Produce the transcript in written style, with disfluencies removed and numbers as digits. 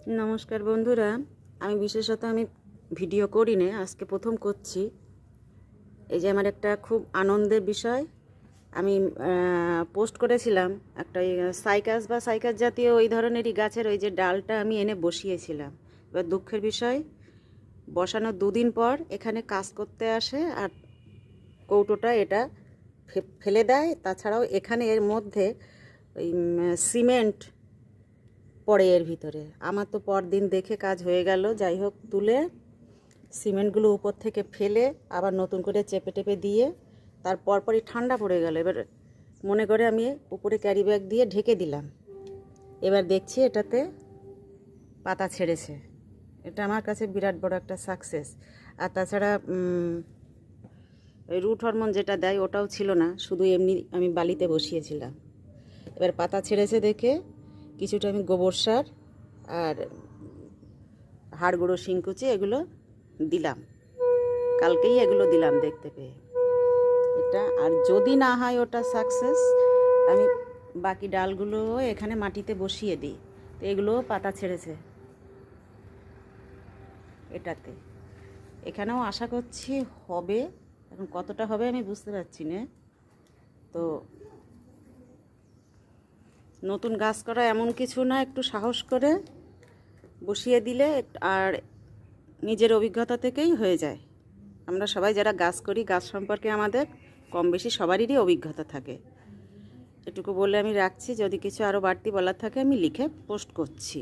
নমস্কার বন্ধুরা, আমি বিশেষত ভিডিও করি না, আজকে প্রথম করছি। এই যে আমার একটা খুব আনন্দের বিষয়, আমি পোস্ট করেছিলাম একটা সাইকাস বা সাইকাস জাতীয় ওই ধরনেরই গাছের ওই যে ডালটা আমি এনে বসিয়েছিলাম। এবার দুঃখের বিষয়, বসানোর দুদিন পর এখানে কাজ করতে আসে আর কৌটোটা এটা ফেলে দেয়। তাছাড়াও এখানে এর মধ্যে ওই সিমেন্ট পড়ে এর ভিতরে। আমার তো পরদিন দেখে কাজ হয়ে গেল। যাই হোক, তুলে সিমেন্টগুলো উপর থেকে ফেলে আবার নতুন করে চেপে টেপে দিয়ে তার পরপরই ঠান্ডা পড়ে গেল। এবার মনে করে আমি উপরে ক্যারি ব্যাগ দিয়ে ঢেকে দিলাম। এবার দেখছি এটাতে পাতা ছেড়েছে। এটা আমার কাছে বিরাট বড় একটা সাকসেস। আর তাছাড়া ওই রুট হরমোন যেটা দেয় ওটাও ছিল না, শুধু এমনি আমি বালিতে বসিয়েছিলাম। এবার পাতা ছেড়েছে দেখে কিছুটা আমি গোবর সার আর হাড় গুঁড়ো শিংকুচি এগুলো দিলাম। কালকেই এগুলো দিলাম দেখতে পেয়ে এটা। আর যদি না হয় ওটা সাকসেস, আমি বাকি ডালগুলো এখানে মাটিতে বসিয়ে দিই। তো এগুলোও পাতা ছেড়েছে এটাতে। এখানেও আশা করছি হবে, এখন কতটা হবে আমি বুঝতে পারছি না। তো নতুন গাছ করা এমন কিছু না, একটু সাহস করে বসিয়ে দিলে আর নিজের অভিজ্ঞতা থেকেই হয়ে যায়। আমরা সবাই যারা গাছ করি, গাছ সম্পর্কে আমাদের কম বেশি সবারই অভিজ্ঞতা থাকে। এটুকু বলে আমি রাখছি। যদি কিছু আরও বাড়তি বলার থাকে আমি লিখে পোস্ট করছি।